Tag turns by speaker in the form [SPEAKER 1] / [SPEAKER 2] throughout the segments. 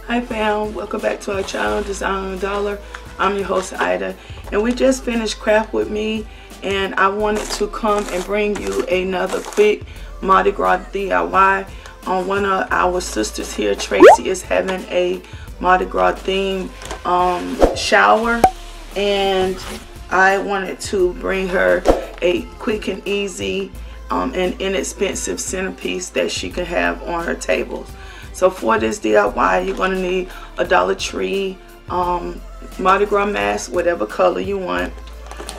[SPEAKER 1] Hi fam, welcome back to our channel, Design on a Dollar. I'm your host Ida, and we just finished Craft With Me, and I wanted to come and bring you another quick Mardi Gras DIY. One of our sisters here, Tracy, is having a Mardi Gras theme shower, and I wanted to bring her a quick and easy and inexpensive centerpiece that she can have on her tables. So for this DIY, you're going to need a Dollar Tree Mardi Gras mask, whatever color you want.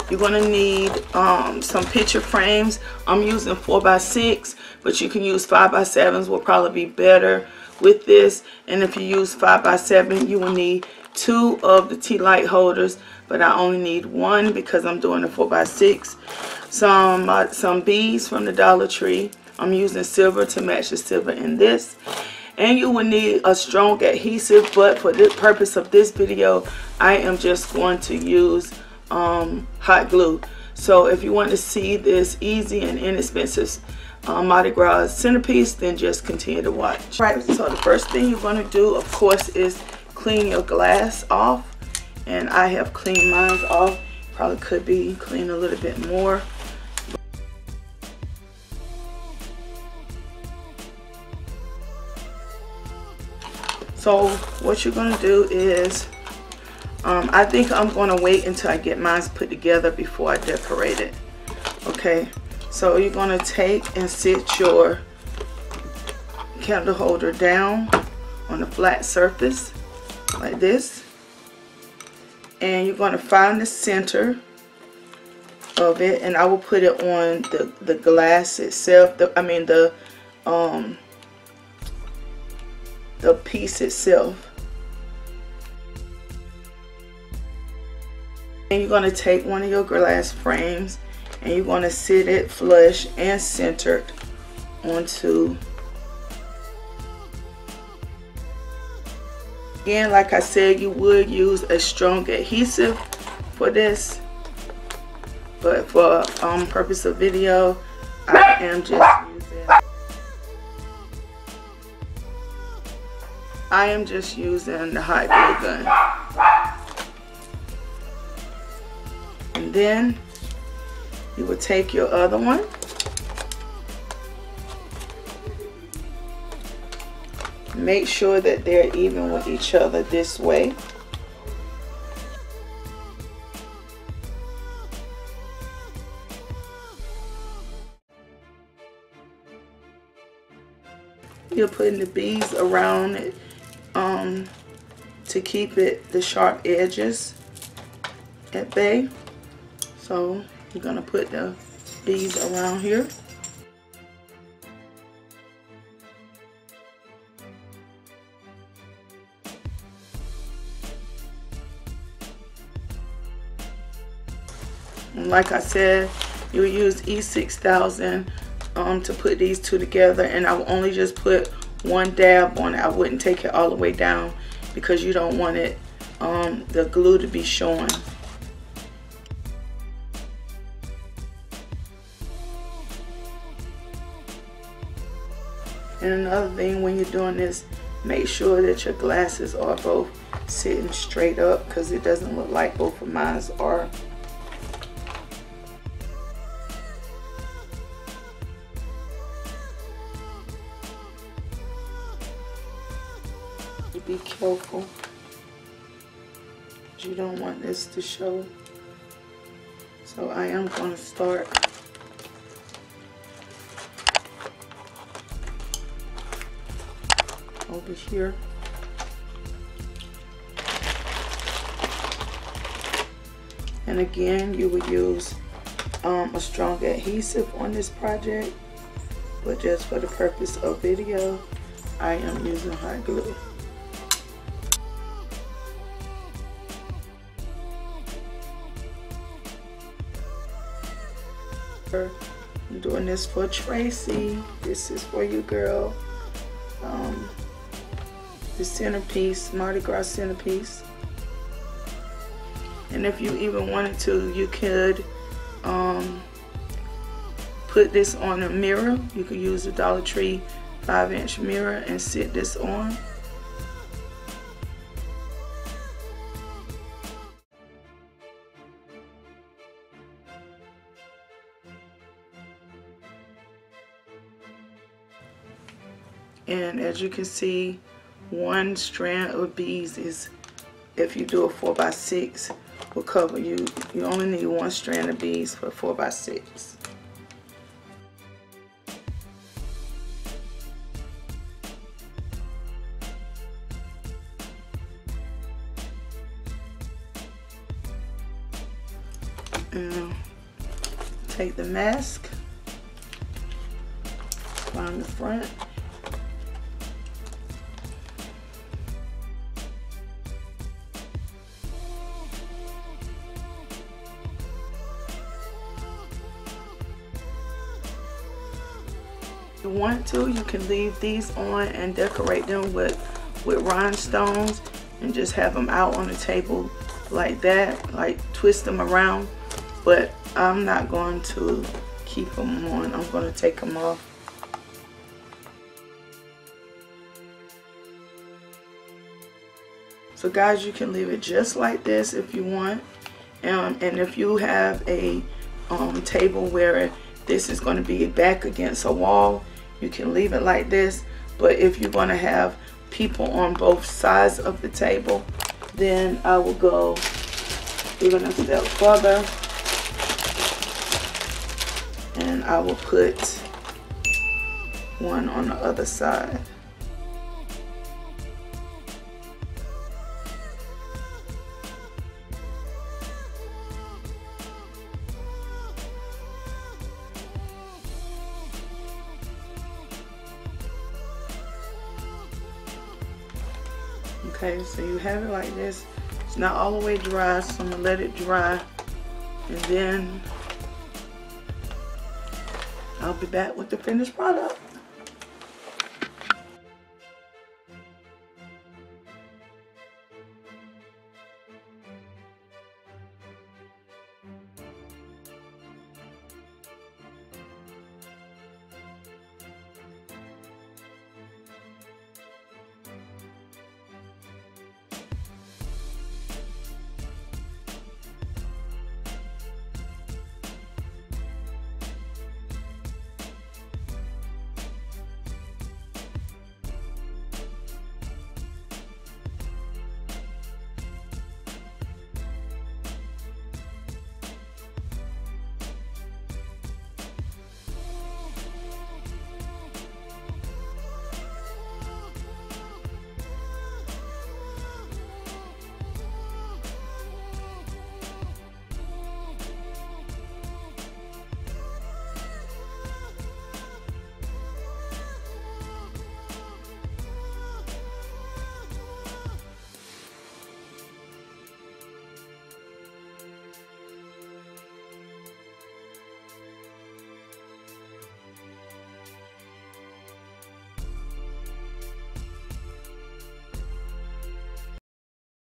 [SPEAKER 1] You're going to need some picture frames. I'm using 4x6, but you can use 5x7s, will probably be better with this. And if you use 5x7, you will need 2 of the tea light holders, but I only need 1 because I'm doing a 4x6. Some beads from the Dollar Tree. I'm using silver to match the silver in this. And you will need a strong adhesive, but for the purpose of this video, I am just going to use hot glue. So if you want to see this easy and inexpensive Mardi Gras centerpiece, then just continue to watch. Right, so the first thing you're going to do, of course, is clean your glass off. And I have cleaned mine off. Probably could be cleaned a little bit more. So what you're going to do is, I think I'm going to wait until I get mine put together before I decorate it. Okay, so you're going to take and sit your candle holder down on a flat surface like this. And you're going to find the center of it, and I will put it on the glass itself, the piece itself. And you're going to take one of your glass frames and you're going to sit it flush and centered onto. Again, like I said, you would use a strong adhesive for this, but for purpose of video, I am just using the hot glue gun. And then you will take your other one, make sure that they're even with each other this way. You're putting the beads around it to keep the sharp edges at bay. So you're going to put the beads around here. And like I said, you'll use E6000 to put these two together, and I will only just put one dab on it. I wouldn't take it all the way down because you don't want it the glue to be showing. And another thing, when you're doing this, make sure that your glasses are both sitting straight up, because it doesn't look like both of mine are. Be careful, you don't want this to show. So I am going to start over here. And again, you would use a strong adhesive on this project, but just for the purpose of video, I am using hot glue. I'm doing this for Tracy. This is for you, girl. The centerpiece, Mardi Gras centerpiece. And if you even wanted to, you could put this on a mirror. You could use a Dollar Tree 5-inch mirror and sit this on. And as you can see, one strand of beads is, if you do a 4x6, will cover you. You only need one strand of beads for 4x6. And take the mask around the front. If you want to, you can leave these on and decorate them with rhinestones and just have them out on the table like that, like twist them around. But I'm not going to keep them on. I'm going to take them off. So guys, you can leave it just like this if you want. And if you have a table where this is going to be back against a wall, you can leave it like this. But if you're going to have people on both sides of the table, then I will go even a step further. And I will put one on the other side. Okay, so you have it like this. It's not all the way dry, so I'm gonna let it dry, and then I'll be back with the finished product.